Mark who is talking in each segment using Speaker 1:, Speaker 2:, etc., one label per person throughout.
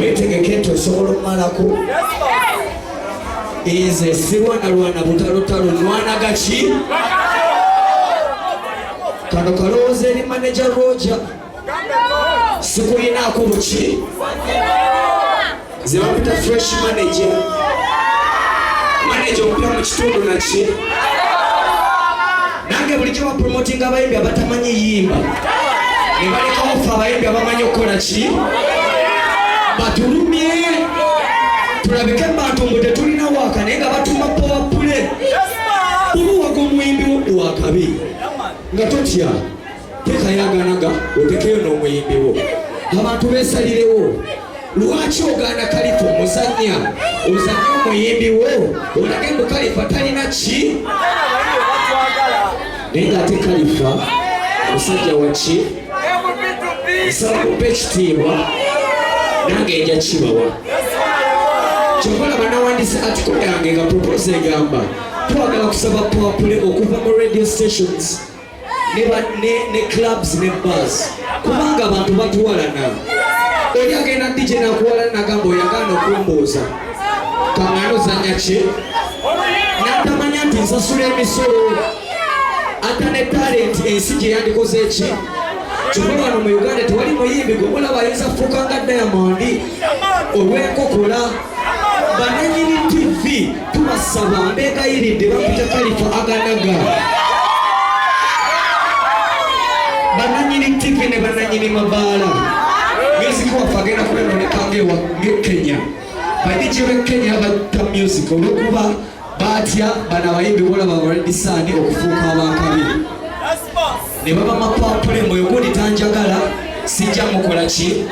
Speaker 1: wetegeke nti osobola omalako nze sirwana butalotalo nwana gaki kano kalowooza eri manager Roger sikuyinaako buki ze bapita fresh manager omupya mu kitundu naki nange bulijjo bapromotinga abayimbi abatamanyi yimba ne balekawo ffe abayimbi abamanyi okukola ki batulumye tulabike bantu mbu tetulina waaka naye nga batuma powapule obuwaga omuyimbi wo wakabi nga totya tekayaganaga otekeyo n'omuyimbi wo abantu besalirewo lwaki ogaana Kalifa omuzanya ozanya omuyimbi wo olage mbu Kalifa talina ki naye ngaate Kalifa musajja waki nsaba kuba ekitiibwa nange nja kibawa kyokola banawandise atiko yange nga propose egamba twagala kusaba powapule okuva mu radio stations ne clubs ne bars kubanga abantu batuwalana oli agenda DJ nakuwalana nagamba oyagana okumbuuza kaŋŋaano zanya ki natamanya nti nsasula emisolo ata ne talent ensi gye yandikoze eki kyokola wano mu Uganda tewali muyimbi gwemulaba ayinza kufuuka nga Diamond olw'enkokola bananyini TV tubasaba mbegayiridde bapita Kalifa aganaga bananyini TV ne bananyini mabaala music waffe agenda kwenonekanga ewa Kenya badiji b'e Kenya batta music olwokuba batya bano abayimbi bolaba Red Sun okufuuka abakabi ne baba mapapule mwe gundi tanjagala sijja mukola ki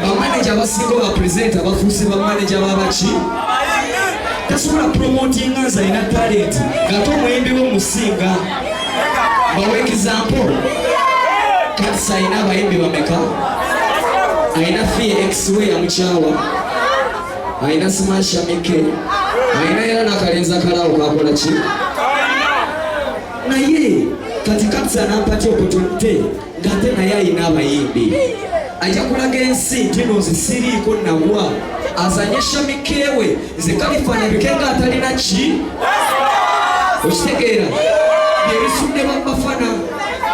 Speaker 1: bamanager abasinga bapresenta bafuuse bamanager babaki tasobola promotinga nze alina talent ngate omuyimbi w'omusinga bawe example kati sayina abayimbi bameka ayina Fie X-Way yamukyawa ayina Smasha Mike ayina era nakalenza kalawo kakola ki naye kati Katsa nampatia opportunity ngate naye ayina abayimbi ajja kulaga ensi nti no nze siriiko nawa azanyesha mikewe nze Kalifa nabikenga atalina ki okitegeera byebisudde babafana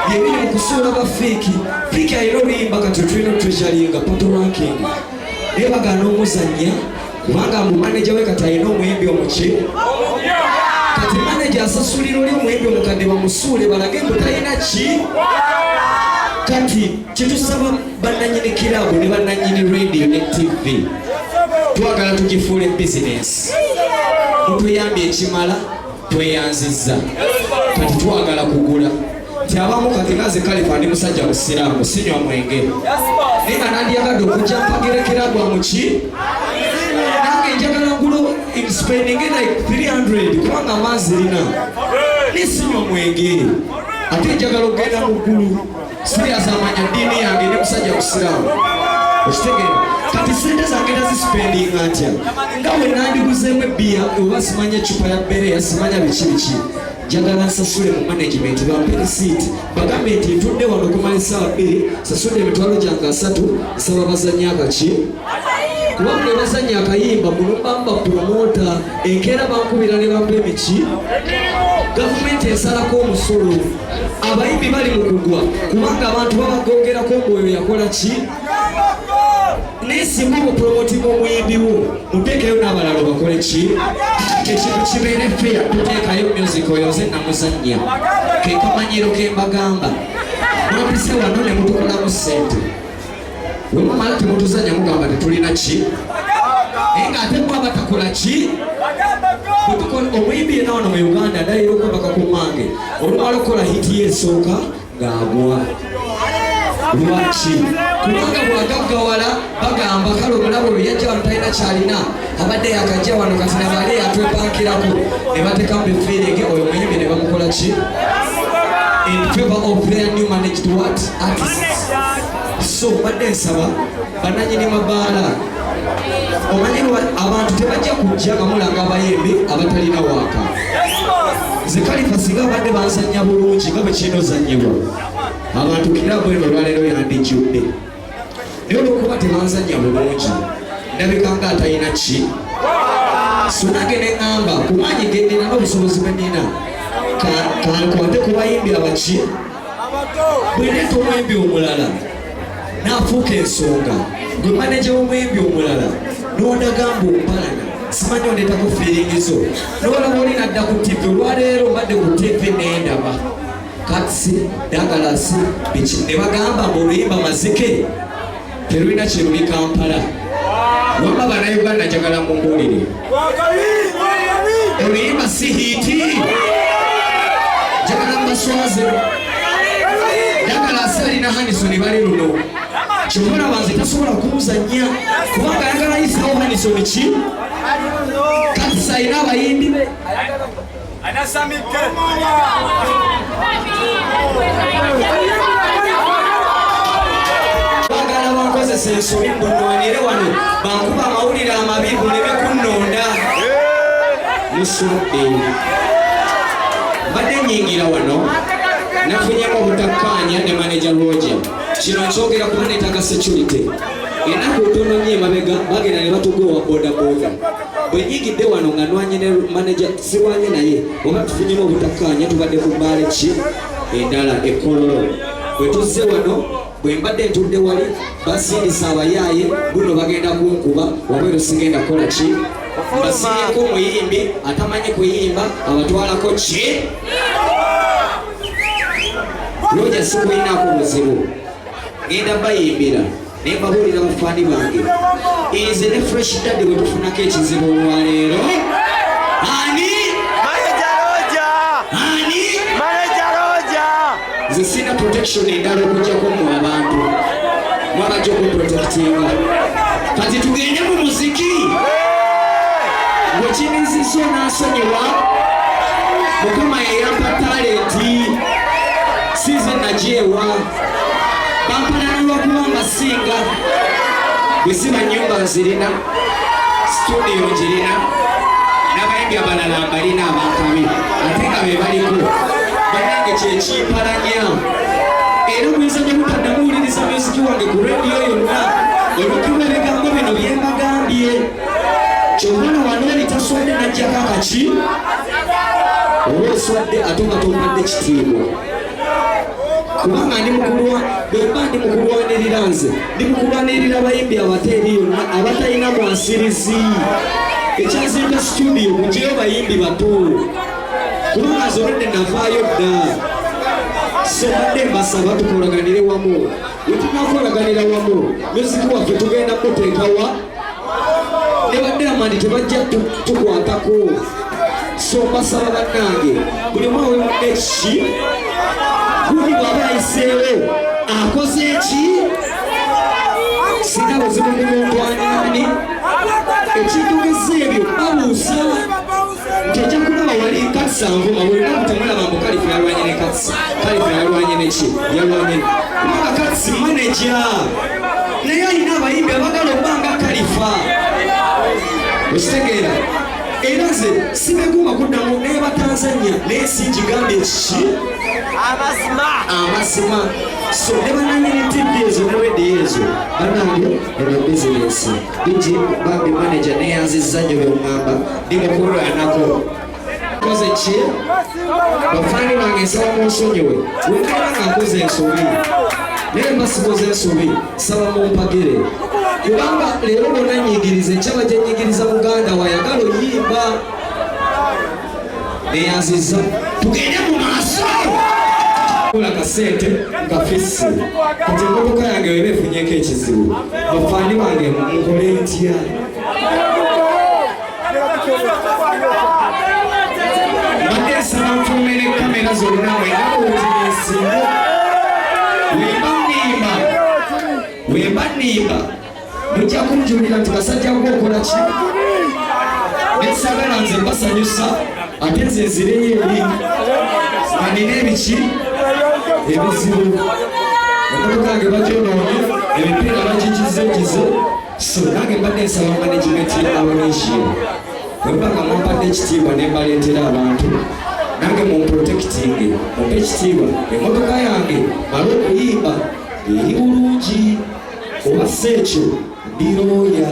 Speaker 1: byebiri mu kusuula bafiiki ayina oluyimba kati tulina otwejalinga poto ranking naye bagaana omuzanya kubanga mu manager we kati ayina omuyimbi omuki kati manager asasulira oli omuyimbi omukadde bamusuule balage mbu talina ki kati kyetusaba bannanyini kirabu ne bannanyini radio ne TV twagala tugifuule business mutuyambye ekimala tweyanzizza kati twagala kugula tiabamu kati naze Kalifa ndi musajja musiraamu sinywa mwenge naye nga nandiyagadde okujja mpagerekeragu amuki nange njagala gulo spending like 300 kubanga amazzi lina nesinywa mwenge ate njagala okugenda mu ggulu serious amanya ddiini yange ne musajja musiraamu okitegeera kati sente zange nazisipendinga atya nga bwe nandiguzeemu ebbiya oba simanya ecupa ya bbereya simanya biki njagala nsasule mu management bampe receipt bagambe nti ntudde wano okumala essaawa 2 sasudde emitwalo gyange 3 nsaba bazannya akaki kuba bwe bazannya akayimba muno bamba promota enkeera bankubira ne bampa emiki gavumenti esalako omusolo abayimbi bali mu kugwa kubanga abantu babagongerako mwoyo yakola ki nesimba obupromotinga omuyimbi wo muteekeyo n'abalala bakole ki ekintu kibeere fair tuteekayo music oyo nze namuzannya ke kamanyiro ke mbagamba mwapise wano ne mutukolamu ssente bwe mumala temutuzannya mugamba tetulina ki naye ng'ate mwaba takola ki omuyimbi yena wano mu Uganda adayira okwebaka ku mange olumala okukola hiti yeesooka ng'agwa lwaki kubanga bwagaggawala bagamba kale omulabo olwo yajja wano talina kyalina abadde yakajja wano kati nabaale yatwepankirako ne batekamu efiiringi oyo muyimbi ne bamukola ki in favor of their new managed what artists so badde nsaba bannanyini mabaala omanyirwa abantu tebajja kujja nga mulanga abayimbi abatalina waaka nze Kalifa singa badde banzanya bulungi nga bwe kino zanyibwa abantu kirabu eno olwaleero yandijjudde naye olwokuba tebanzanya bulungi ndabika nga atalina ki so nange neŋŋamba kumanyi gendina n'obusobozi bwe nina kankwate ku bayimbi abaki bwe ndeeta omwembi omulala naafuuka ensonga gwe maneja w'omwembi omulala n'ondagamba ompalana simanyi ondeetako fiiringizo n'olaba oli nadda ku tivi olwaleero mbadde ku tivi n'endaba katsi dagalasi biki ne bagamba ng'oluyimba mazike terulina kiruli Kampala wamba bannayuganda njagala mumbuulire oluyimba si hiiti njagala mbaswaze dagalasi alina Hanisoni bali luno kyobona banze tasobola kumuzannya kubanga ayagala yisawo Hanisoni ki katsi alina abayimbi be bagala bankozesa ensobi mbunwanire wano bankuba amawulire amabibu ne bekunnonda musuludde mbadde nyingira wano nafunyemu obutakkaanya ne maneja Roger kino nkyogera kuba neetaaga security ennaku otono nnyo emabega bagenda ne batugowa bodaboda bwe nyigidde wano nga nwanye ne maneja sirwanye naye oba tufunyemu obutakkaanya tubadde ku bbaale ki endala ekololo bwe tuzze wano bwe mbadde ntudde wali basindisa abayaaye buno bagenda kunkuba wabweru sigenda kukola ki basibyeko omuyimbi atamanyi kuyimba abatwalako ki Roger sikuyinaako buzibu ngenda bayimbira ne mbabuulira bafaani bange nze ne fresh daddy bwe tufunako ekizibu olwaleero ani nze sina protection endala okujjako mu abantu mwabajja okuprotectinga kati tugende mu muziki ng'ekinizisa onaasonyiwa Mukama yeyampa talenti size najewa bampana n'olwokuba mbasinga bwe siba nnyumba nzirina studio njirina n'abayimbi abalala mbalina abankabi ate nga be baliko banange kyekimpalanya era muyinza gye mutaddamuwuliriza musiki wange ku rediyo yonna olwokuba ebigambo bino bye mbagambye kyobona wano litaswadde najjako akaki oba oswadde ate nga tompadde kitiibwa kubanga ndi mukulwanirira nze ndi mukulwanirira abayimbi abateeri yonna abatalina mwansirizi ekyazimba studio mugiyo bayimbi bato kubanga zolodde navaayo dda so badde mbasaba tukolaganire wamu wetunakolaganira wamu musiki waffe tugenda muteekawa ne baddiramandi tebajja tukwatako so mbasaba bannange buli mwawe mudde ki guli bw'aba ayiseewo akoze eki sina buzibu ne muntu ani ekitugeza ebyo babuusa nti ojja kulaba wali katisa nvuma bulina butemulaba mbu kalifu yalwanye ne katisa kalifu yalwanye neki yalwanye kubanga katisi maneja naye alina abayimbi abagala obbanga kalifa okitegeera era nze sibeguma kuddamu naye batanzania naye sinkigambye ekiki amazima so ne bananyini tivi ezo ne rediyo ezo banange eno bizinesi bigi bambi maneja neyanzizza nyo byoŋŋamba ndimukulwanako koze ki bafaani bange nsaba munsonyiwe wekera nga nkoze ensobi naye mbasikoze ensobi saba mumpagire kubanga leero bonna nyigiriza enkyaba gye nyigiriza muganda wayagala oyimba neyanzizza tugende mu maaso kola kasente nga fisi kati emmotoka yange weba efunyeko ekizibu bafaani bange mukole ntya mbadde nsaba nfumene kamera zonna mwenawotinesinga wemba nnimba mujja kunjulira nti basajja gwokola ki nesagala nze mbasanyusa ate nze nzireyo eri nga nina ebiki ebizibu emmotoka yange bagyonoonye emipiira bagikizekize so nange mbadde nsaba management abonesio webanga mwampadde ekitiibwa nembaleetera abantu nange mumprotecting mumpe ekitiibwa emmotoka yange mala okuyimba eri bulungi oba sekyo ndiroya